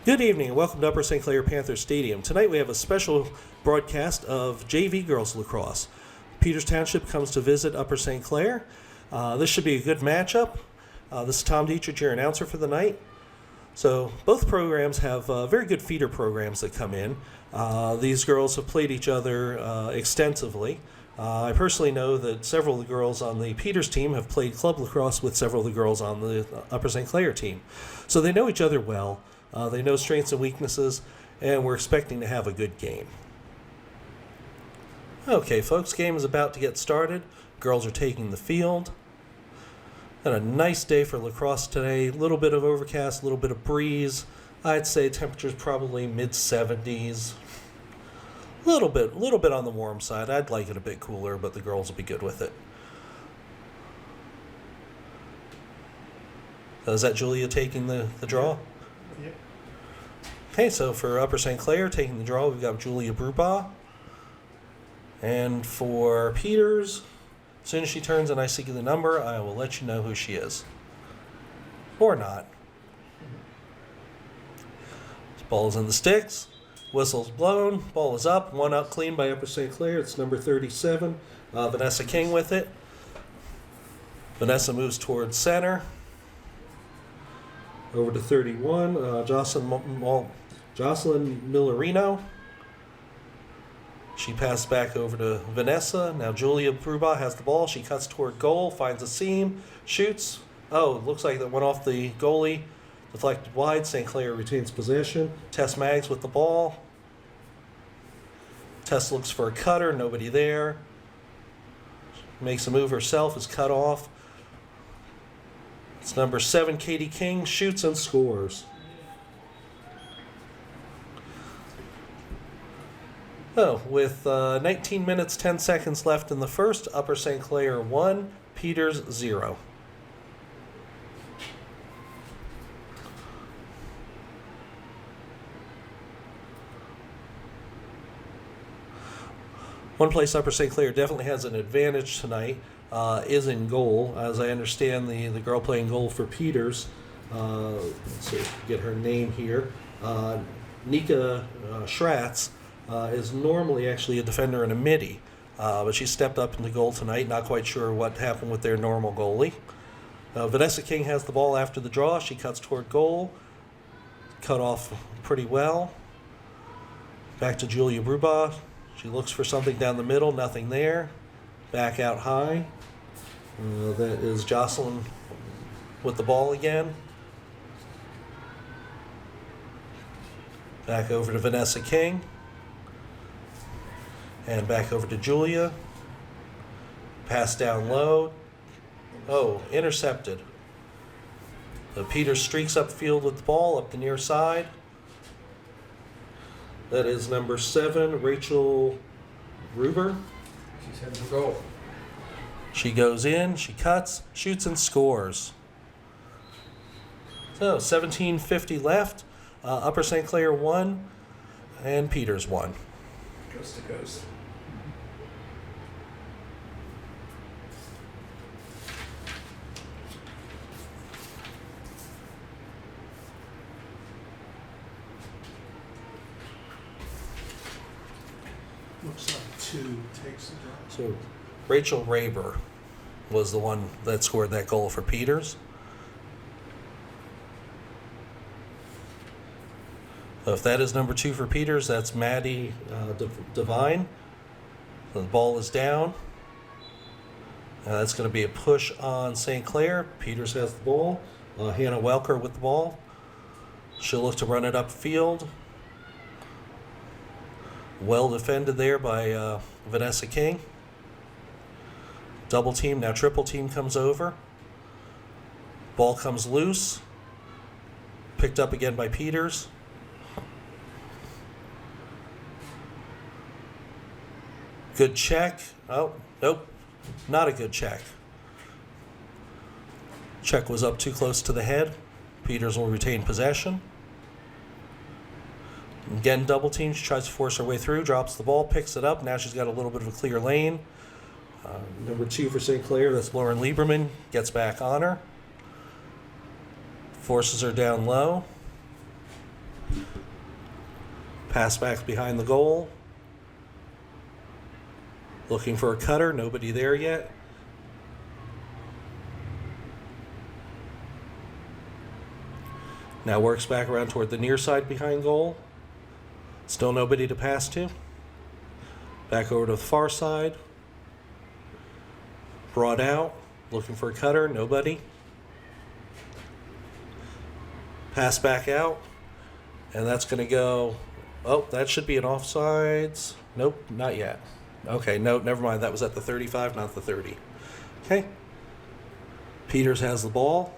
Good evening and welcome to Upper St. Clair Panther Stadium. Tonight we have a special broadcast of JV Girls Lacrosse. Peters Township comes to visit Upper St. Clair. This should be a good matchup. This is Tom Dietrich, your announcer for the night. So both programs have very good feeder programs that come in. These girls have played each other extensively. I personally know that several of the girls on the Peters team have played club lacrosse with several of the girls on the Upper St. Clair team. So they know each other well. They know strengths and weaknesses, and we're expecting to have a good game. Okay, folks, game is about to get started. Girls are taking the field. And a nice day for lacrosse today. A little bit of overcast, a little bit of breeze. I'd say temperature's probably mid-70s. A little bit on the warm side. I'd like it a bit cooler, but the girls will be good with it. Is that Julia taking the draw? Yeah. Okay, so for Upper St. Clair, taking the draw, we've got Julia Brubaugh. And for Peters, as soon as she turns and I see the number, I will let you know who she is. Or not. Ball is in the sticks. Whistle's blown. Ball is up. One out clean by Upper St. Clair. It's number 37. Vanessa King with it. Vanessa moves towards center. Over to 31. Jocelyn Millerino. She passed back over to Vanessa. Now Julia Brubaugh has the ball. She cuts toward goal, finds a seam, shoots. Oh, it looks like that went off the goalie. Deflected wide. St. Clair retains possession. Tess Maggs with the ball. Tess looks for a cutter. Nobody there. Makes a move herself. Is cut off. It's number 7, Katie King, shoots and scores. Oh, with 19 minutes, 10 seconds left in the first, Upper St. Clair 1, Peters 0. One place Upper St. Clair definitely has an advantage tonight is in goal. As I understand, the girl playing goal for Peters, let's see, get her name here, Nika Schratz, is normally actually a defender and a midi, but she stepped up into goal tonight. Not quite sure what happened with their normal goalie. Vanessa King has the ball after the draw. She cuts toward goal. Cut off pretty well. Back to Julia Brubaugh. She looks for something down the middle. Nothing there. Back out high. That is Jocelyn with the ball again. Back over to Vanessa King. And back over to Julia. Pass down low. Oh, intercepted. Peters streaks upfield with the ball up the near side. That is number 7, Rachel Ruber. She's heading for goal. She goes in, she cuts, shoots, and scores. So 17:50 left. Upper St. Clair 1 and Peters 1. Coast to coast. Looks like 2 takes the draw. So Rachel Raber was the one that scored that goal for Peters. So if that is number 2 for Peters, that's Maddie Devine. So the ball is down. That's going to be a push on St. Clair. Peters has the ball. Hannah Welker with the ball. She'll look to run it upfield. Well defended there by Vanessa King. Double team, now triple team comes over. Ball comes loose. Picked up again by Peters. Good check. Oh, nope. Not a good check. Check was up too close to the head. Peters will retain possession. Again, double team. She tries to force her way through, drops the ball, picks it up. Now she's got a little bit of a clear lane. Number 2 for St. Clair, that's Lauren Lieberman, gets back on her. Forces her down low. Pass back behind the goal. Looking for a cutter. Nobody there yet. Now works back around toward the near side behind goal. Still nobody to pass to. Back over to the far side. Brought out. Looking for a cutter. Nobody. Pass back out. And that's going to go... Oh, that should be an offsides. Nope, not yet. Okay, no, never mind. That was at the 35, not the 30. Okay. Peters has the ball.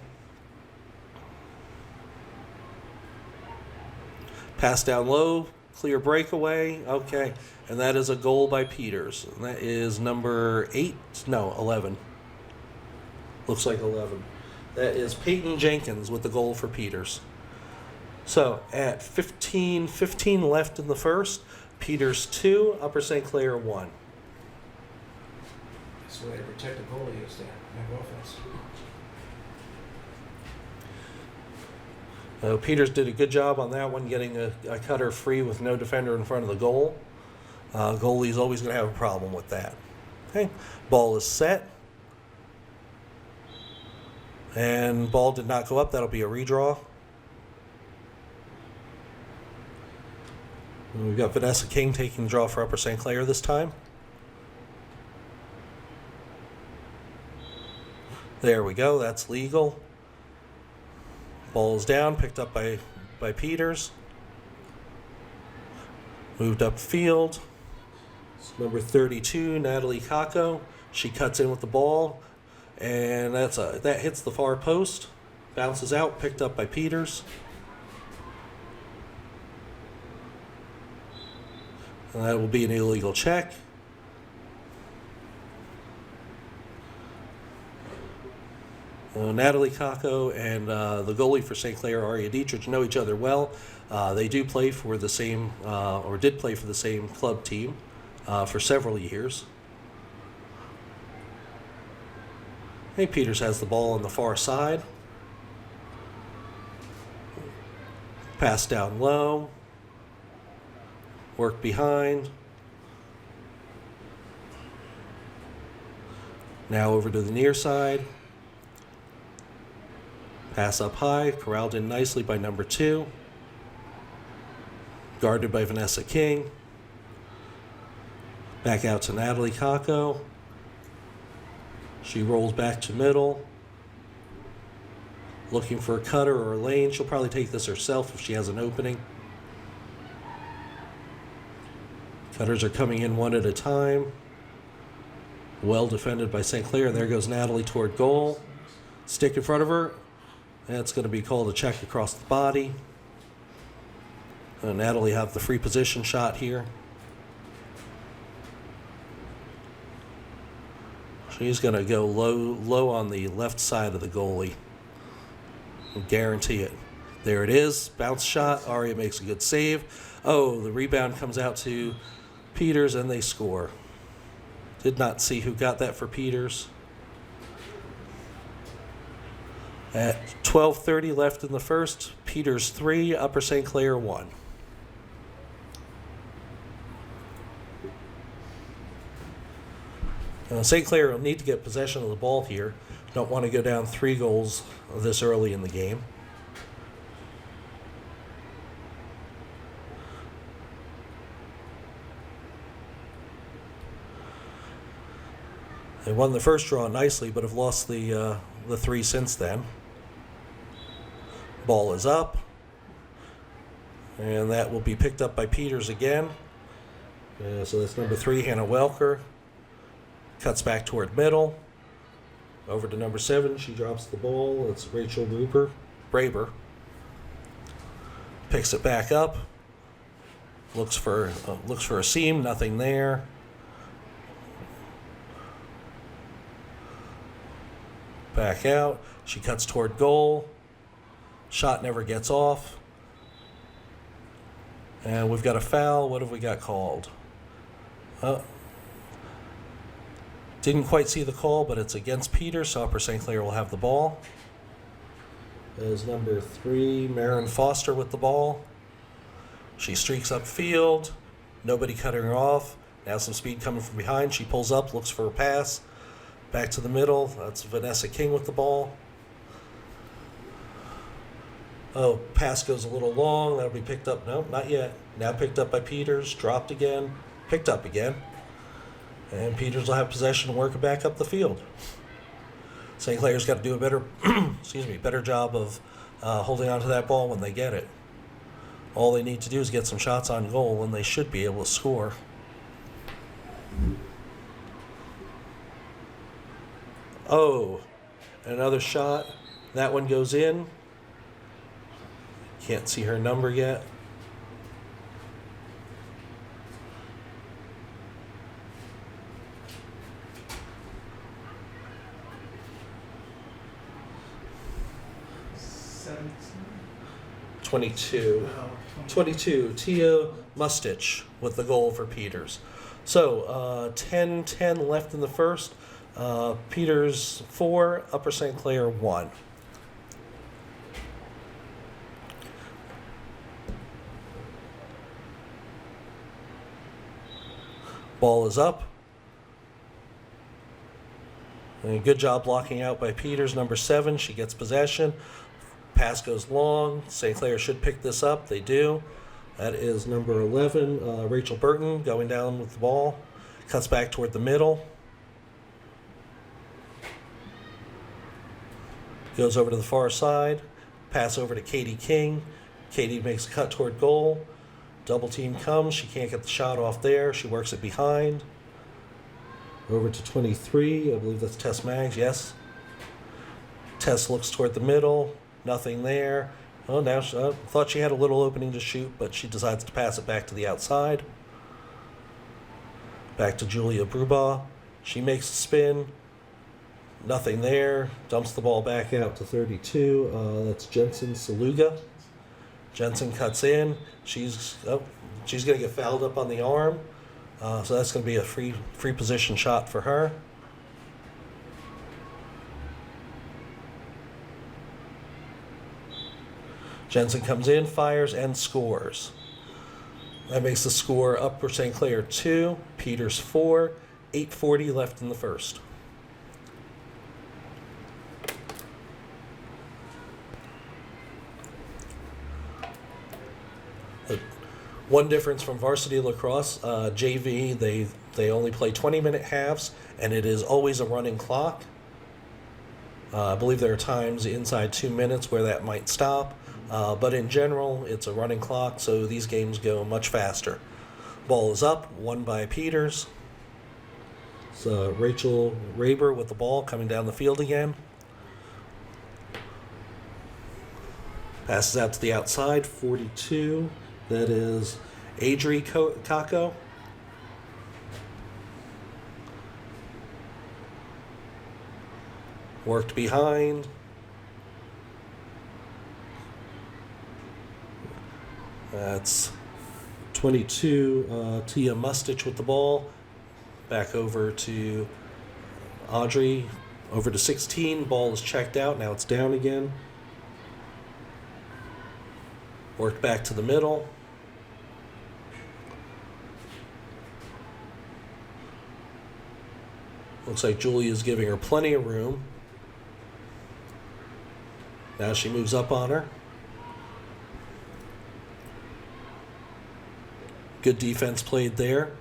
Pass down low, clear breakaway. Okay, and that is a goal by Peters. And that is number 8. No, 11. Looks like 11. That is Peyton Jenkins with the goal for Peters. So at 15 left in the first. Peters 2, Upper St. Clair 1. That's the way to protect the goalie is to have offense. Peters did a good job on that one, getting a cutter free with no defender in front of the goal. Goalie's always going to have a problem with that. Okay, ball is set. And ball did not go up. That'll be a redraw. And we've got Vanessa King taking the draw for Upper St. Clair this time. There we go. That's legal. Ball's down, picked up by Peters. Moved upfield. It's number 32, Natalie Kako. She cuts in with the ball, and that hits the far post. Bounces out, picked up by Peters. And that will be an illegal check. Natalie Kako and the goalie for St. Clair, Aria Dietrich, know each other well. They do play for the same, or did play for the same club team for several years. Hey, Peters has the ball on the far side. Pass down low. Work behind. Now over to the near side. Pass up high, corralled in nicely by number 2. Guarded by Vanessa King. Back out to Natalie Kako. She rolls back to middle. Looking for a cutter or a lane. She'll probably take this herself if she has an opening. Cutters are coming in one at a time. Well defended by St. Clair. And there goes Natalie toward goal. Stick in front of her. That's going to be called a check across the body. Natalie have the free position shot here. She's going to go low on the left side of the goalie. I'll guarantee it. There it is. Bounce shot. Aria makes a good save. Oh, the rebound comes out to Peters and they score. Did not see who got that for Peters. At 12:30 left in the first, Peters 3, Upper St. Clair 1. St. Clair will need to get possession of the ball here. Don't want to go down 3 goals this early in the game. They won the first draw nicely, but have lost the 3 since then. Ball is up, and that will be picked up by Peters again. So that's number 3, Hannah Welker. Cuts back toward middle. Over to number 7, she drops the ball. It's Rachel Braber. Picks it back up. Looks for a seam. Nothing there. Back out. She cuts toward goal. Shot never gets off. And we've got a foul. What have we got called? Didn't quite see the call, but it's against Peters, so Upper St. Clair will have the ball. There's number 3, Marin Foster with the ball. She streaks upfield. Nobody cutting her off. Now some speed coming from behind. She pulls up, looks for a pass. Back to the middle. That's Vanessa King with the ball. Oh, pass goes a little long. That'll be picked up. No, not yet. Now picked up by Peters. Dropped again. Picked up again. And Peters will have possession and work it back up the field. St. Clair's got to do a better job of holding on to that ball when they get it. All they need to do is get some shots on goal, and they should be able to score. Oh, another shot. That one goes in. Can't see her number yet. Seven. 22. No, 22, Tia Mustich with the goal for Peters. So 10-10 left in the first. Peters 4, Upper St. Clair 1. Ball is up. And good job blocking out by Peters, number 7. She gets possession. Pass goes long. St. Clair should pick this up. They do. That is number 11, Rachel Burton, going down with the ball. Cuts back toward the middle. Goes over to the far side. Pass over to Katie King. Katie makes a cut toward goal. Double team comes. She can't get the shot off there. She works it behind. Over to 23. I believe that's Tess Maggs. Yes. Tess looks toward the middle. Nothing there. Oh, now she thought she had a little opening to shoot, but she decides to pass it back to the outside. Back to Julia Brubaugh. She makes a spin. Nothing there. Dumps the ball back out to 32. That's Jensen Saluga. Jensen cuts in. She's going to get fouled up on the arm. So that's going to be a free position shot for her. Jensen comes in, fires, and scores. That makes the score Upper St. Clair 2, Peters 4, 8:40 left in the first. One difference from varsity lacrosse, JV, they only play 20-minute halves, and it is always a running clock. I believe there are times inside 2 minutes where that might stop, but in general, it's a running clock, so these games go much faster. Ball is up, won by Peters. So Rachel Raber with the ball coming down the field again. Passes out to the outside, 42. That is Adri Kako. Worked behind. That's 22. Tia Mustich with the ball. Back over to Audrey. Over to 16. Ball is checked out. Now it's down again. Worked back to the middle. Looks like Julia's giving her plenty of room. Now she moves up on her. Good defense played there.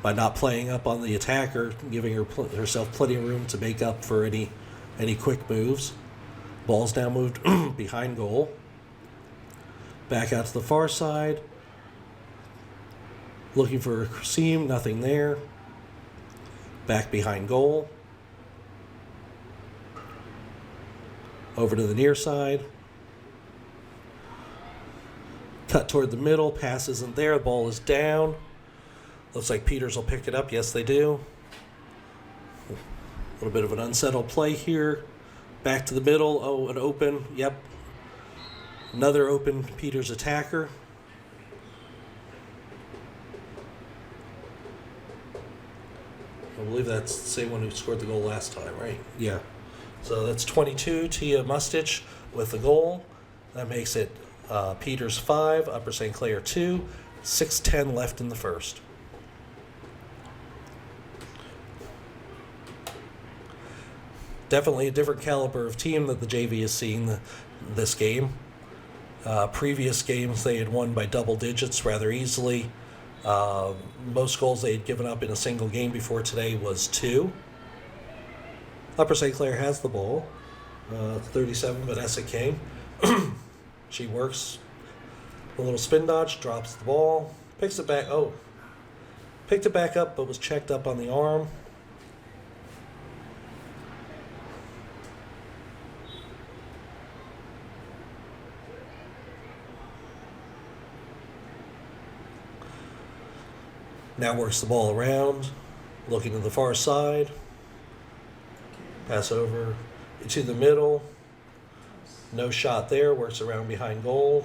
By not playing up on the attacker, giving herself plenty of room to make up for any quick moves. Ball's now moved behind goal. Back out to the far side. Looking for a seam, nothing there. Back behind goal. Over to the near side. Cut toward the middle, pass isn't there, the ball is down. Looks like Peters will pick it up, yes they do. A little bit of an unsettled play here. Back to the middle, oh, an open, yep. Another open Peters attacker. I believe that's the same one who scored the goal last time, right? Yeah. So that's 22, Tia Mustich with the goal. That makes it Peters 5, Upper St. Clair 2, 6:10 left in the first. Definitely a different caliber of team that the JV is seeing this game. Previous games they had won by double digits rather easily. Most goals they had given up in a single game before today was 2. Upper St. Clair has the ball. 37, Vanessa King. She works a little spin dodge, drops the ball, picks it back. Oh, picked it back up, but was checked up on the arm. Now works the ball around, looking to the far side. Pass over to the middle. No shot there. Works around behind goal.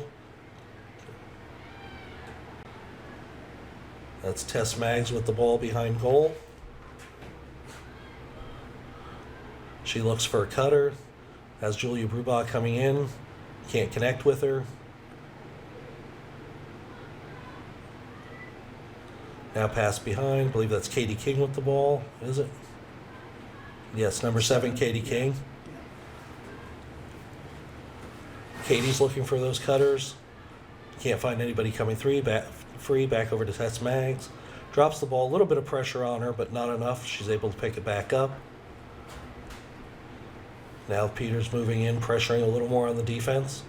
That's Tess Maggs with the ball behind goal. She looks for a cutter. Has Julia Brubaugh coming in. Can't connect with her. Now pass behind. I believe that's Katie King with the ball. Is it? Yes, number 7, Katie King. Katie's looking for those cutters. Can't find anybody coming free. Back over to Tess Maggs. Drops the ball. A little bit of pressure on her, but not enough. She's able to pick it back up. Now Peters moving in, pressuring a little more on the defense.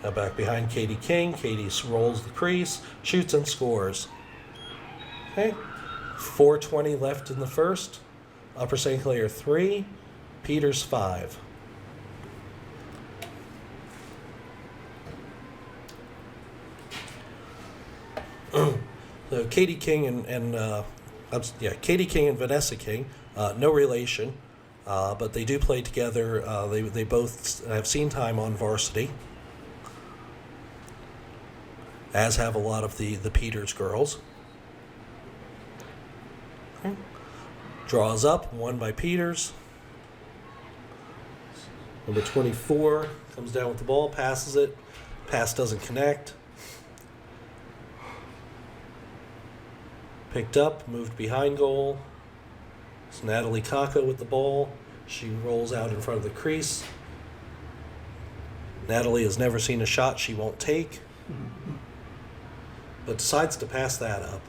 Now back behind Katie King. Katie rolls the crease, shoots and scores. Okay. 4:20 left in the first. Upper St. Clair 3, Peters 5. So Katie King and Katie King and Vanessa King, no relation, but they do play together. They both have seen time on varsity, as have a lot of the Peters girls. Okay. Draws up, won by Peters. Number 24 comes down with the ball, passes it. Pass doesn't connect. Picked up, moved behind goal. It's Natalie Kako with the ball. She rolls out in front of the crease. Natalie has never seen a shot she won't take, but decides to pass that up.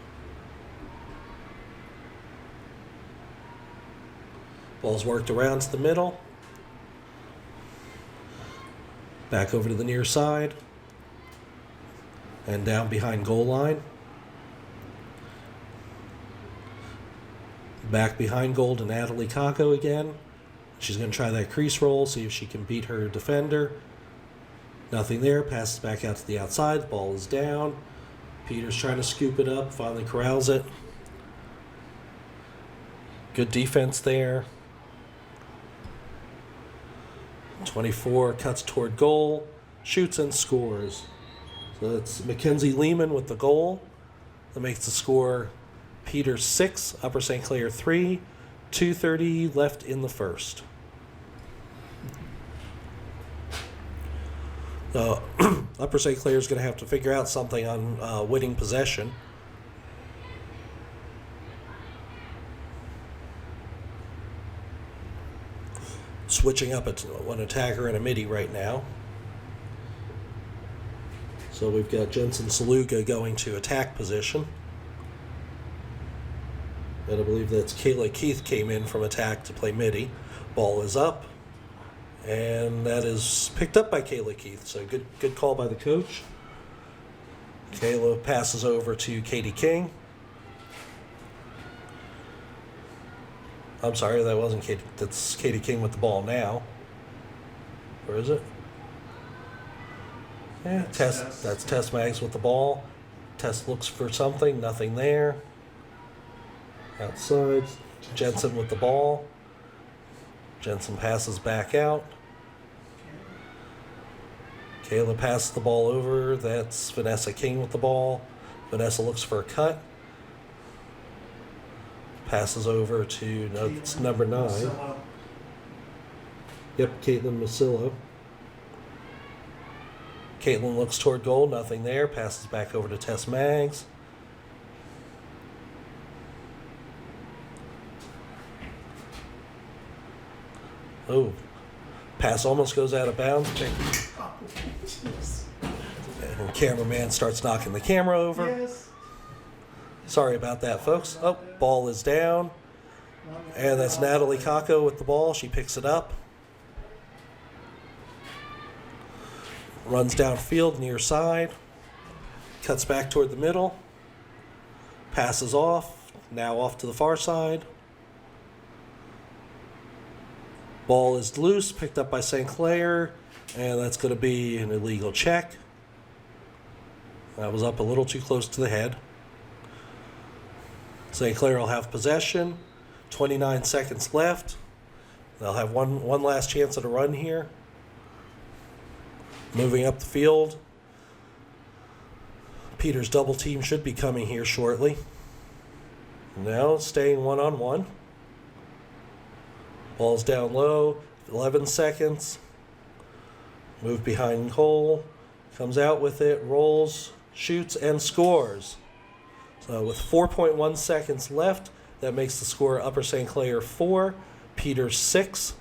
Ball's worked around to the middle. Back over to the near side. And down behind goal line. Back behind goal to Natalie Kako again. She's going to try that crease roll, see if she can beat her defender. Nothing there. Passes back out to the outside. The ball is down. Peters trying to scoop it up. Finally corrals it. Good defense there. 24 cuts toward goal. Shoots and scores. So that's Mackenzie Lehman with the goal. That makes the score Peters 6, Upper St. Clair 3, 2:30 left in the first. Upper St. Clair is going to have to figure out something on winning possession. Switching up one attacker and a midi right now. So we've got Jensen Saluga going to attack position. And I believe that's Kayla Keith came in from attack to play midi. Ball is up. And that is picked up by Kayla Keith. So good call by the coach. Kayla passes over to Katie King. I'm sorry, that wasn't Katie. That's Katie King with the ball now. Or is it? Yeah, that's Tess Maggs with the ball. Tess looks for something, nothing there. Outside, Jensen with the ball. Jensen passes back out. Kayla passes the ball over. That's Vanessa King with the ball. Vanessa looks for a cut. Passes over to, no, it's number 9. Marcelo. Yep, Caitlin Masillo. Caitlin looks toward goal, nothing there. Passes back over to Tess Maggs. Oh, pass almost goes out of bounds. Oh, jeez. And cameraman starts knocking the camera over. Yes. Sorry about that, folks. Oh, ball is down. And that's Natalie Kako with the ball. She picks it up. Runs downfield, near side. Cuts back toward the middle. Passes off. Now off to the far side. Ball is loose, picked up by St. Clair. And that's going to be an illegal check. That was up a little too close to the head. St. Clair will have possession. 29 seconds left. They'll have one last chance at a run here. Moving up the field. Peters' double team should be coming here shortly. Now staying one-on-one. Ball's down low. 11 seconds. Move behind goal. Comes out with it. Rolls. Shoots and scores. So with 4.1 seconds left, that makes the score Upper St. Clair 4, Peters 6.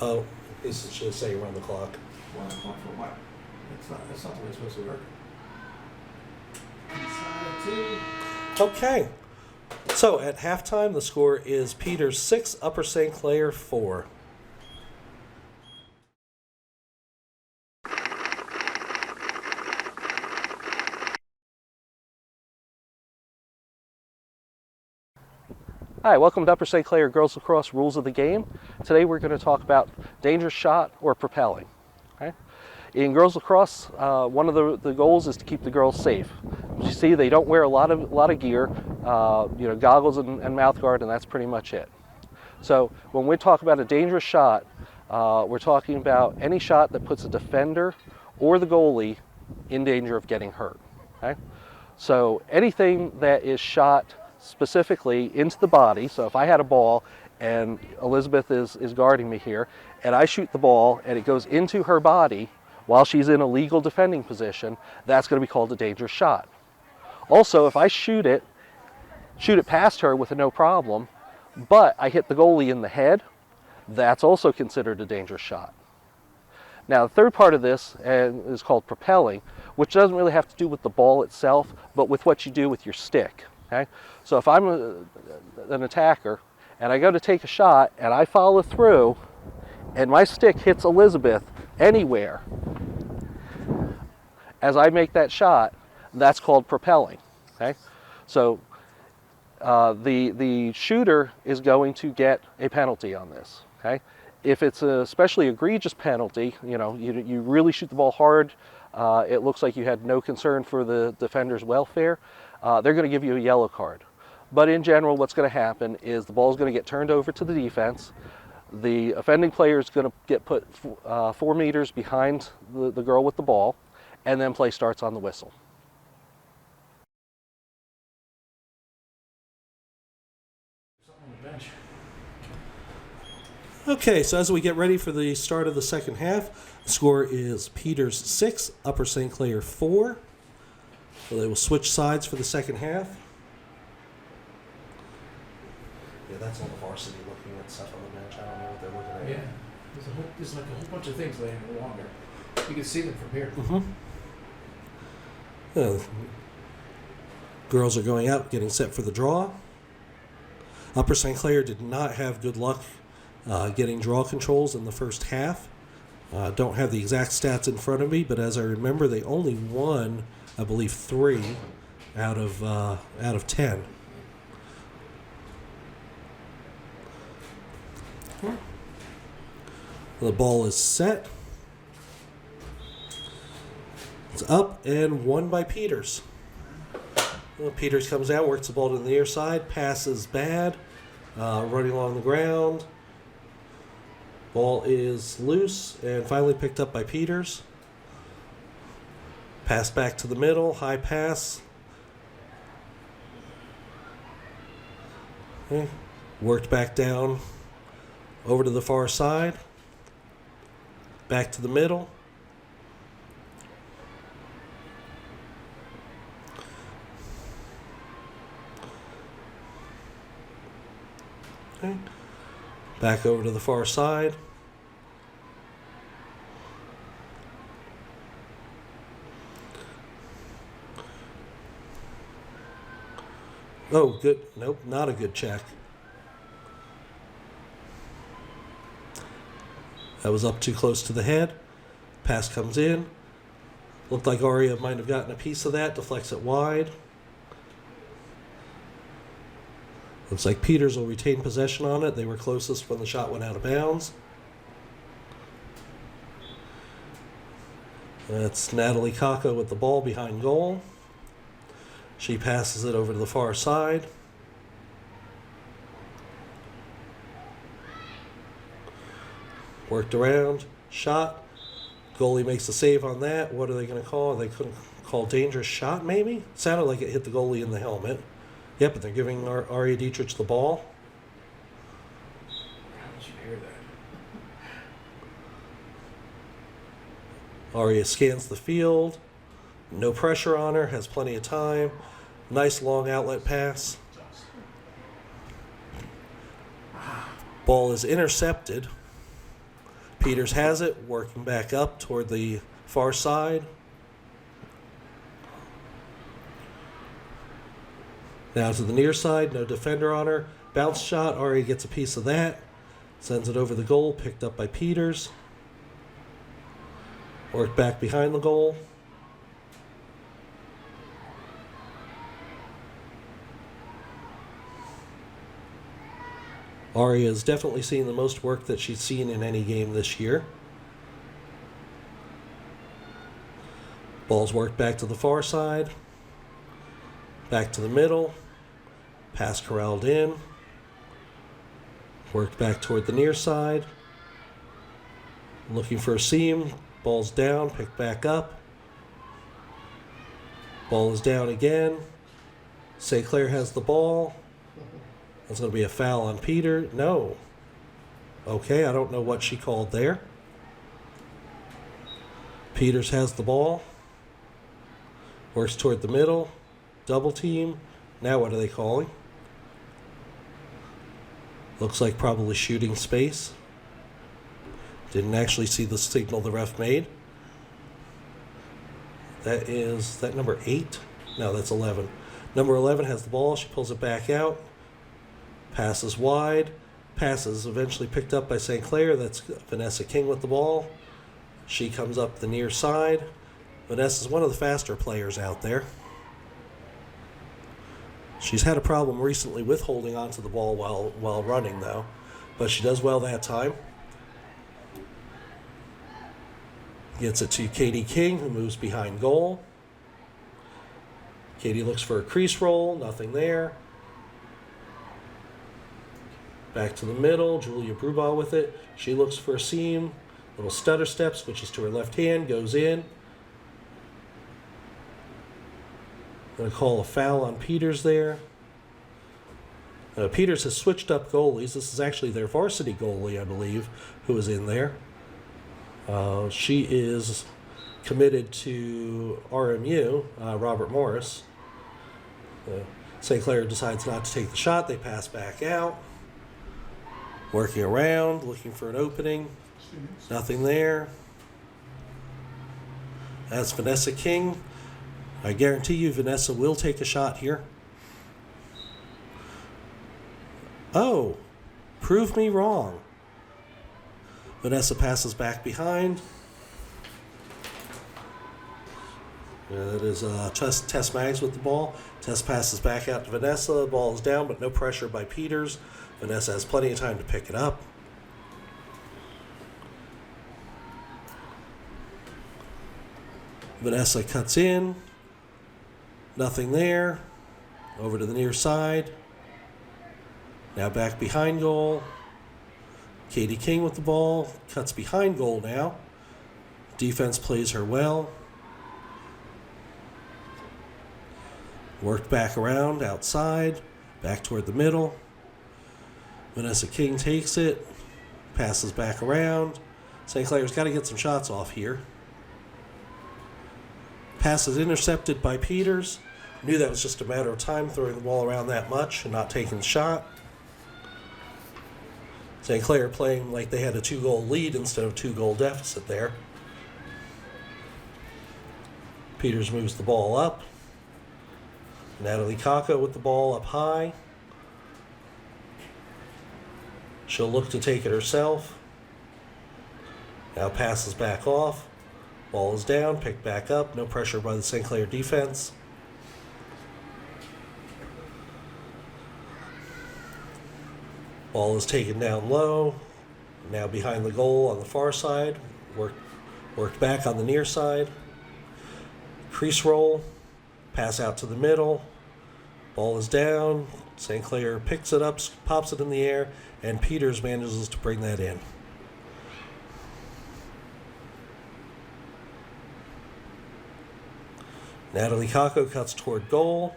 Oh, it should say run the clock. 1 o'clock for what? That's not the way it's supposed to work. Okay. So at halftime, the score is Peters 6, Upper St. Clair 4. Hi, welcome to Upper St. Clair Girls Lacrosse Rules of the Game. Today we're going to talk about dangerous shot or propelling. Okay? In girls lacrosse, one of the goals is to keep the girls safe. As you see, they don't wear a lot of gear, goggles and mouth guard, and that's pretty much it. So when we talk about a dangerous shot, we're talking about any shot that puts a defender or the goalie in danger of getting hurt. Okay? So anything that is shot specifically into the body. So if I had a ball and Elizabeth is guarding me here, and I shoot the ball and it goes into her body while she's in a legal defending position, that's going to be called a dangerous shot. Also, if I shoot it past her with no problem, but I hit the goalie in the head, that's also considered a dangerous shot. Now, the third part of this is called propelling, which doesn't really have to do with the ball itself, but with what you do with your stick. Okay? So if I'm an attacker and I go to take a shot and I follow through and my stick hits Elizabeth anywhere as I make that shot, that's called propelling. Okay? So the shooter is going to get a penalty on this. Okay? If it's a especially egregious penalty, you really shoot the ball hard, it looks like you had no concern for the defender's welfare, they're going to give you a yellow card. But in general, what's going to happen is the ball is going to get turned over to the defense. The offending player is going to get put 4 meters behind the girl with the ball, and then play starts on the whistle. Something on the bench. Okay, so as we get ready for the start of the second half, the score is Peters 6, Upper St. Clair 4. So they will switch sides for the second half. Yeah, that's all the varsity looking at stuff on the bench. I don't know what they're looking at. Yeah. There's like a whole bunch of things laying along there. You can see them from here. Girls are going out, getting set for the draw. Upper St. Clair did not have good luck getting draw controls in the first half. Don't have the exact stats in front of me, but as I remember, they only won, I believe, 3 out of 10. The ball is set. It's up and won by Peters. Well, Peters comes out, works the ball to the near side, passes bad, running along the ground. Ball is loose and finally picked up by Peters. Pass back to the middle, high pass. Okay. Worked back down over to the far side. Back to the middle. Okay. Back over to the far side. Oh, good. Nope, not a good check. That was up too close to the head. Pass comes in. Looked like Aria might have gotten a piece of that. Deflects it wide. Looks like Peters will retain possession on it. They were closest when the shot went out of bounds. That's Natalie Kako with the ball behind goal. She passes it over to the far side. Worked around, shot. Goalie makes a save on that. What are they going to call? They couldn't call dangerous shot, maybe? Sounded like it hit the goalie in the helmet. Yep, but they're giving Aria Dietrich the ball. How did you hear that? Aria scans the field. No pressure on her, has plenty of time. Nice long outlet pass. Ball is intercepted. Peters has it, working back up toward the far side. Now to the near side, no defender on her. Bounce shot, Aria gets a piece of that. Sends it over the goal, picked up by Peters. Worked back behind the goal. Aria is definitely seeing the most work that she's seen in any game this year. Ball's worked back to the far side. Back to the middle. Pass corralled in. Worked back toward the near side. Looking for a seam. Ball's down, picked back up. Ball is down again. St. Clair has the ball. That's going to be a foul on Peter. No. Okay, I don't know what she called there. Peters has the ball. Works toward the middle. Double team. Now what are they calling? Looks like probably shooting space. Didn't actually see the signal the ref made. Is that number 8? No, that's 11. Number 11 has the ball. She pulls it back out. Passes wide. Passes eventually picked up by St. Clair. That's Vanessa King with the ball. She comes up the near side. Vanessa's one of the faster players out there. She's had a problem recently with holding onto the ball while running, though. But she does well that time. Gets it to Katie King, who moves behind goal. Katie looks for a crease roll. Nothing there. Back to the middle. Julia Brubaugh with it. She looks for a seam. Little stutter step, switches to her left hand, goes in. Going to call a foul on Peters there. Peters has switched up goalies. This is actually their varsity goalie, I believe, who is in there. She is committed to RMU, Robert Morris. St. Clair decides not to take the shot. They pass back out. Working around, looking for an opening. Nothing there. That's Vanessa King. I guarantee you Vanessa will take a shot here. Oh, prove me wrong. Vanessa passes back behind. That is Tess Maggs with the ball. Tess passes back out to Vanessa. The ball is down, but no pressure by Peters. Vanessa has plenty of time to pick it up. Vanessa cuts in. Nothing there. Over to the near side. Now back behind goal. Katie King with the ball. Cuts behind goal now. Defense plays her well. Worked back around outside. Back toward the middle. Vanessa King takes it, passes back around. St. Clair's got to get some shots off here. Pass is intercepted by Peters. Knew that was just a matter of time throwing the ball around that much and not taking the shot. St. Clair playing like they had a 2-goal lead instead of a 2-goal deficit there. Peters moves the ball up. Natalie Kako with the ball up high. She'll look to take it herself. Now passes back off. Ball is down, picked back up. No pressure by the St. Clair defense. Ball is taken down low. Now behind the goal on the far side. Worked back on the near side. Crease roll. Pass out to the middle. Ball is down. St. Clair picks it up, pops it in the air, and Peters manages to bring that in. Natalie Kako cuts toward goal.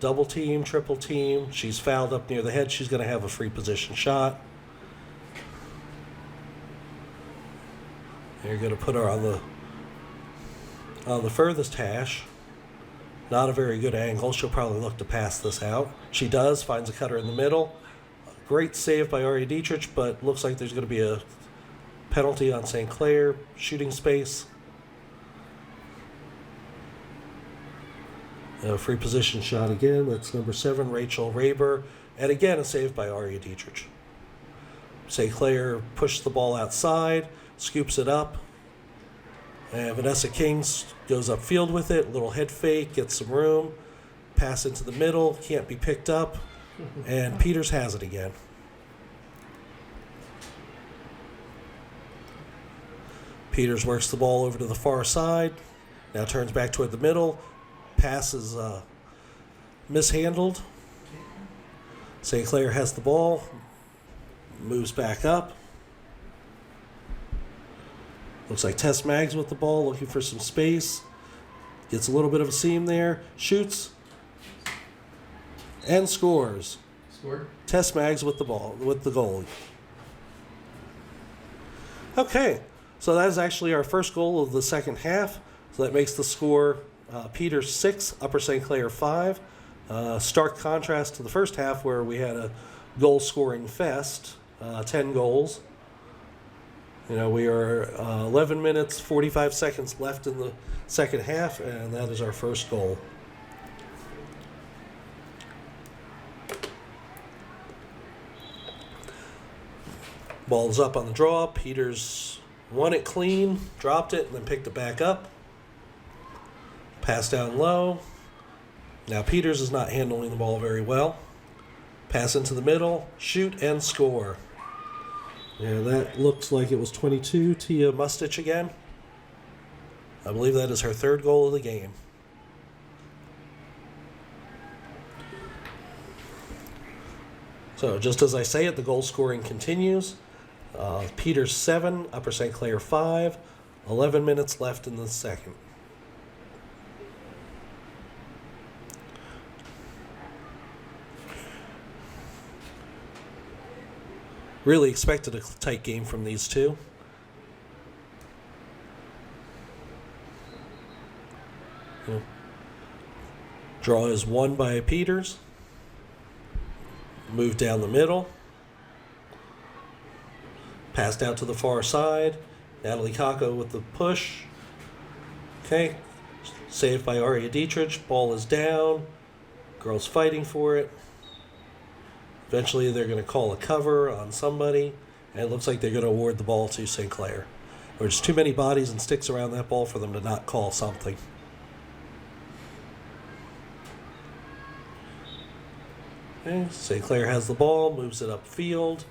Double team, triple team. She's fouled up near the head. She's going to have a free position shot. They're going to put her on the furthest hash. Not a very good angle. She'll probably look to pass this out. She does. Finds a cutter in the middle. Great save by Aria Dietrich, but looks like there's going to be a penalty on St. Clair. Shooting space. A free position shot again. That's number 7, Rachel Raber. And again, a save by Aria Dietrich. St. Clair pushed the ball outside, scoops it up. And Vanessa King goes upfield with it. Little head fake, gets some room. Pass into the middle, can't be picked up. And Peters has it again. Peters works the ball over to the far side. Now turns back toward the middle. Pass is mishandled. St. Clair has the ball. Moves back up. Looks like Tess Maggs with the ball, looking for some space. Gets a little bit of a seam there. Shoots. And scores. Scored. Tess Maggs with the ball, with the goal. Okay, so that is actually our first goal of the second half. So that makes the score Peters 6, Upper St. Clair 5. Stark contrast to the first half where we had a goal-scoring fest, 10 goals. You know, we are 11 minutes, 45 seconds left in the second half, and that is our first goal. Ball's up on the draw. Peters won it clean, dropped it, and then picked it back up. Pass down low. Now Peters is not handling the ball very well. Pass into the middle, shoot, and score. Yeah, that looks like it was 22. Tia Mustich again. I believe that is her third goal of the game. So just as I say it, the goal scoring continues. Peters 7, Upper St. Clair 5. 11 minutes left in the second. Really expected a tight game from these two. Draw is won by Peters. Move down the middle. Passed out to the far side. Natalie Kako with the push. Okay. Saved by Aria Dietrich. Ball is down. Girls fighting for it. Eventually they're going to call a cover on somebody. And it looks like they're going to award the ball to St. Clair. There's too many bodies and sticks around that ball for them to not call something. Okay. St. Clair has the ball. Moves it upfield.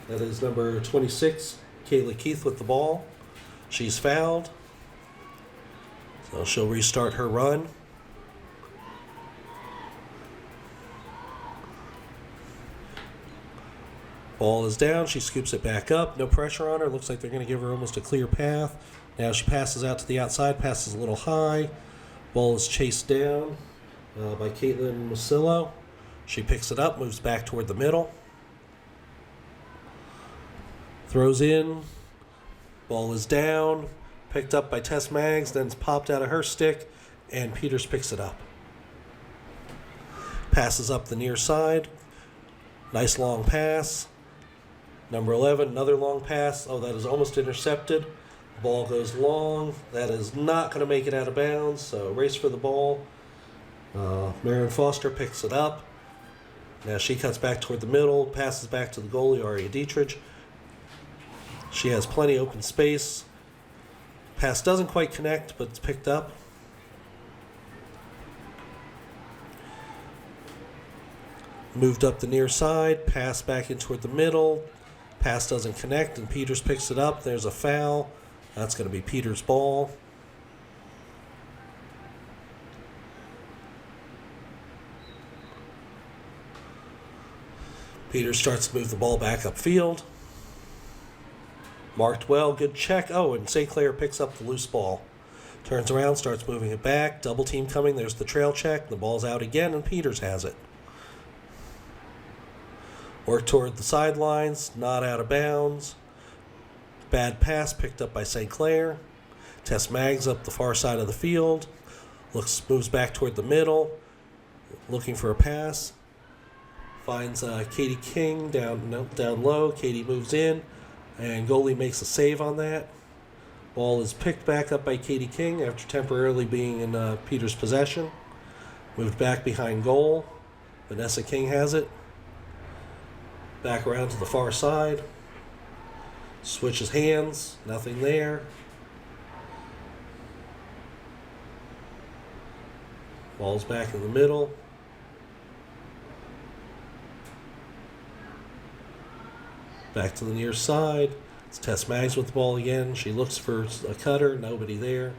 That is number 26, Kayla Keith with the ball. She's fouled. So she'll restart her run. Ball is down. She scoops it back up. No pressure on her. Looks like they're going to give her almost a clear path. Now she passes out to the outside. Passes a little high. Ball is chased down. by Caitlin Masillo. She picks it up, moves back toward the middle. Throws in. Ball is down. Picked up by Tess Maggs, then it's popped out of her stick, and Peters picks it up. Passes up the near side. Nice long pass. Number 11, another long pass. Oh, that is almost intercepted. Ball goes long. That is not going to make it out of bounds, so race for the ball. Marion Foster picks it up. Now she cuts back toward the middle, passes back to the goalie, Aria Dietrich. She has plenty of open space. Pass doesn't quite connect, but it's picked up. Moved up the near side, pass back in toward the middle. Pass doesn't connect, and Peters picks it up. There's a foul. That's going to be Peters' ball. Peters starts to move the ball back upfield. Marked well, good check. Oh, and St. Clair picks up the loose ball. Turns around, starts moving it back. Double team coming. There's the trail check. The ball's out again, and Peters has it. Work toward the sidelines, not out of bounds. Bad pass picked up by St. Clair. Tess Maggs up the far side of the field. Moves back toward the middle, looking for a pass. Finds Katie King down low. Katie moves in, and goalie makes a save on that. Ball is picked back up by Katie King after temporarily being in Peters' possession. Moved back behind goal. Vanessa King has it. Back around to the far side. Switches hands. Nothing there. Ball's back in the middle. Back to the near side. It's Tess Maggs with the ball again. She looks for a cutter. Nobody there.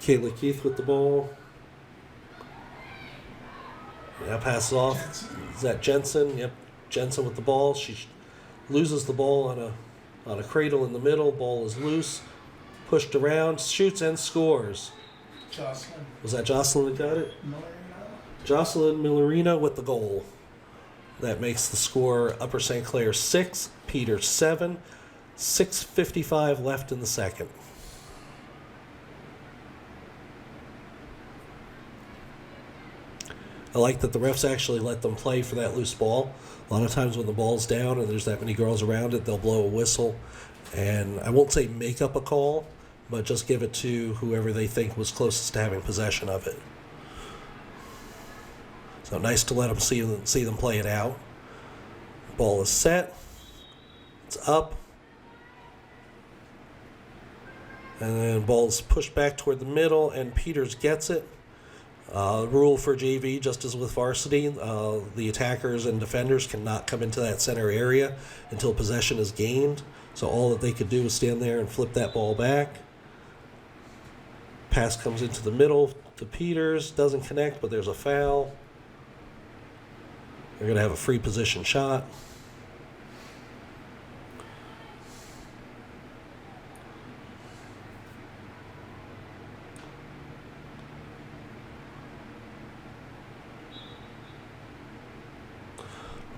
Kayla Keith with the ball. Now passes off. Is that Jensen? Yep, Jensen with the ball. She loses the ball on a cradle in the middle. Ball is loose. Pushed around. Shoots and scores. Jocelyn Was that Jocelyn that got it? Millerino. Jocelyn Millerino with the goal. That makes the score Upper St. Clair 6, Peters 7, 6:55 left in the second. I like that the refs actually let them play for that loose ball. A lot of times when the ball's down and there's that many girls around it, they'll blow a whistle. And I won't say make up a call, but just give it to whoever they think was closest to having possession of it. So nice to let them see them play it out. Ball is set. It's up. And then ball is pushed back toward the middle, and Peters gets it. Rule for JV, just as with varsity, the attackers and defenders cannot come into that center area until possession is gained. So all that they could do is stand there and flip that ball back. Pass comes into the middle to Peters. Doesn't connect, but there's a foul. They're going to have a free position shot.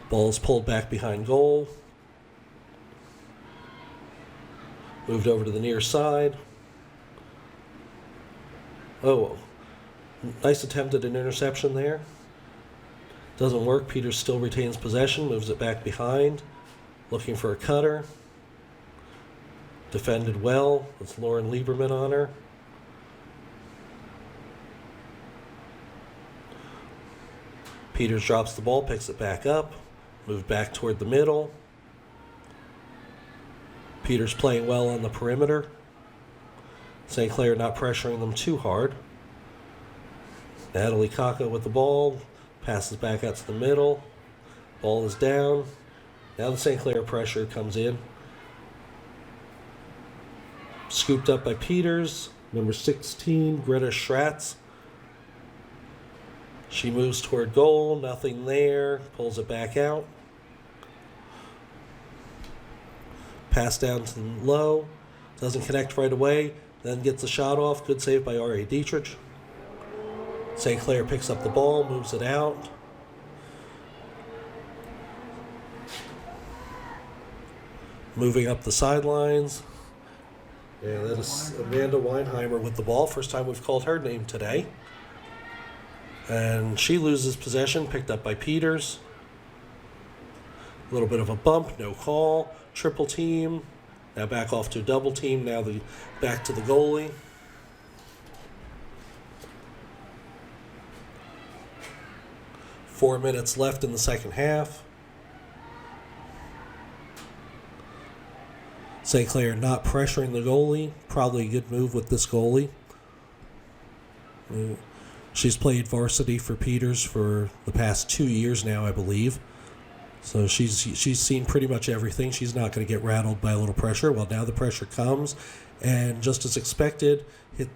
Ball's pulled back behind goal. Moved over to the near side. Oh, nice attempt at an interception there. Doesn't work. Peters still retains possession. Moves it back behind. Looking for a cutter. Defended well. It's Lauren Lieberman on her. Peters drops the ball, picks it back up. Moved back toward the middle. Peters playing well on the perimeter. St. Clair not pressuring them too hard. Natalie Kaka with the ball. Passes back out to the middle. Ball is down. Now the St. Clair pressure comes in. Scooped up by Peters. Number 16, Greta Schratz. She moves toward goal. Nothing there. Pulls it back out. Pass down to low. Doesn't connect right away. Then gets the shot off. Good save by R.A. Dietrich. St. Clair picks up the ball, moves it out. Moving up the sidelines. And that is Amanda Weinheimer with the ball. First time we've called her name today. And she loses possession, picked up by Peters. A little bit of a bump, no call. Triple team. Now back off to a double team. Now back to the goalie. Four minutes left in the second half. St. Clair not pressuring the goalie. Probably a good move with this goalie. She's played varsity for Peters for the past 2 years now, I believe. So she's seen pretty much everything. She's not going to get rattled by a little pressure. Well, now the pressure comes, and just as expected,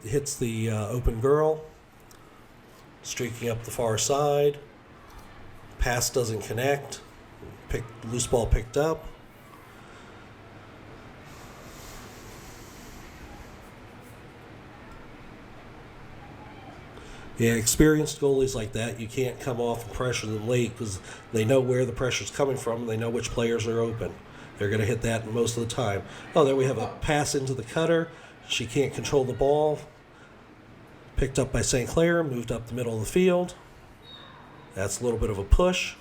hits the open girl. Streaking up the far side. Pass doesn't connect. Loose ball picked up. Yeah, experienced goalies like that, you can't come off and pressure them late because they know where the pressure's coming from and they know which players are open. They're going to hit that most of the time. Oh, there we have a pass into the cutter. She can't control the ball. Picked up by St. Clair, moved up the middle of the field. That's a little bit of a push.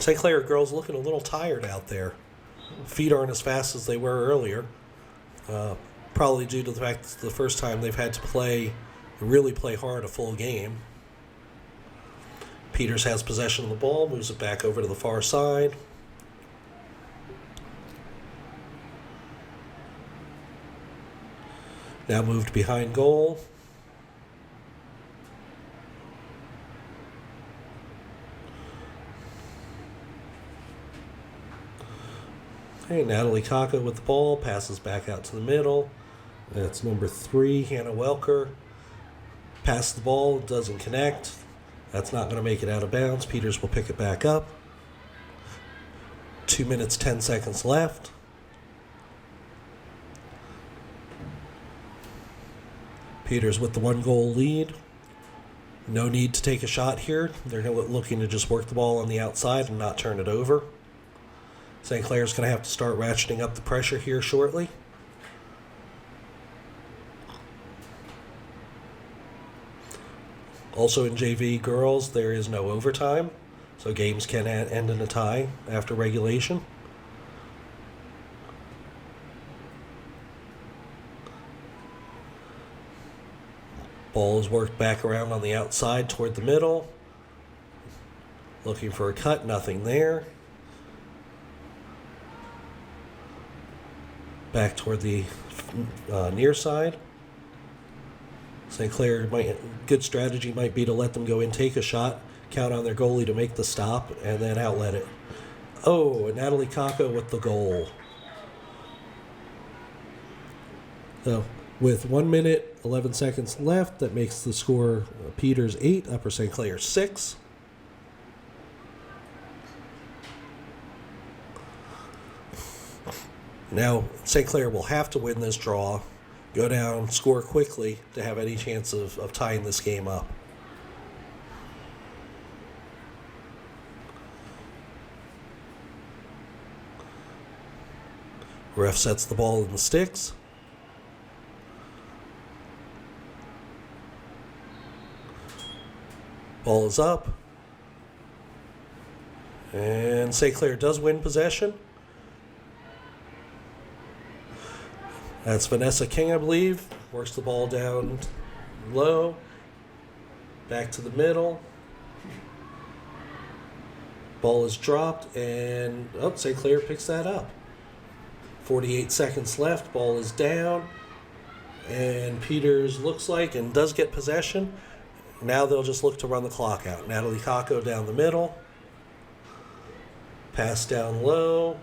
St. Clair girls looking a little tired out there. Feet aren't as fast as they were earlier. Probably due to the fact it's the first time they've had to really play hard a full game. Peters has possession of the ball, moves it back over to the far side. Now moved behind goal. Okay, Natalie Kaka with the ball, passes back out to the middle. That's number 3, Hannah Welker. Passes the ball, doesn't connect. That's not going to make it out of bounds. Peters will pick it back up. 2 minutes, 10 seconds left. Peters with the 1-goal lead. No need to take a shot here. They're looking to just work the ball on the outside and not turn it over. St. Clair's going to have to start ratcheting up the pressure here shortly. Also in JV girls, there is no overtime, so games can end in a tie after regulation. Ball is worked back around on the outside toward the middle. Looking for a cut, nothing there. Back toward the near side. St. Clair good strategy might be to let them go in, take a shot, count on their goalie to make the stop, and then outlet it. Oh, and Natalie Kaka with the goal. So, with 1 minute, 11 seconds left, that makes the score Peters 8, Upper St. Clair 6. Now, St. Clair will have to win this draw, go down, score quickly to have any chance of tying this game up. Ref sets the ball in the sticks. Ball is up. And St. Clair does win possession. That's Vanessa King, I believe. Works the ball down low. Back to the middle. Ball is dropped, and St. Clair picks that up. 48 seconds left. Ball is down. And Peters looks like and does get possession. Now they'll just look to run the clock out. Natalie Kako down the middle. Pass down low.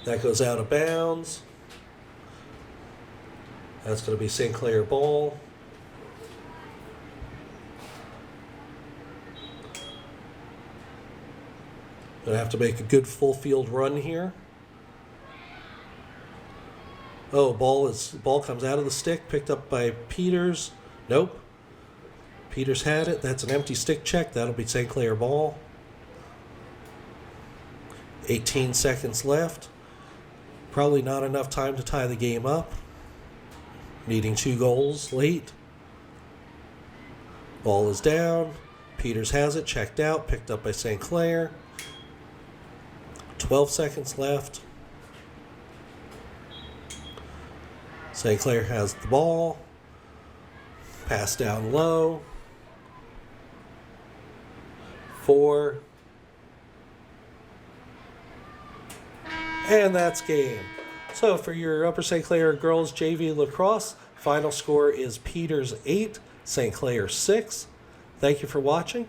That goes out of bounds. That's going to be St. Clair ball. Going to have to make a good full field run here. Oh, ball comes out of the stick, picked up by Peters. Nope. Peters had it. That's an empty stick check. That'll be St. Clair ball. 18 seconds left. Probably not enough time to tie the game up. Needing 2 goals late. Ball is down. Peters has it, checked out, picked up by St. Clair. 12 seconds left. St. Clair has the ball. Pass down low. 4. And that's game. So for your Upper St. Clair girls JV lacrosse, final score is Peters 8, St. Clair 6. Thank you for watching.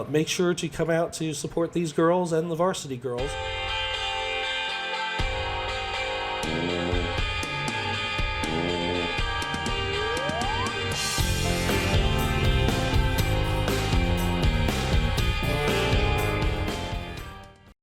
Make sure to come out to support these girls and the varsity girls.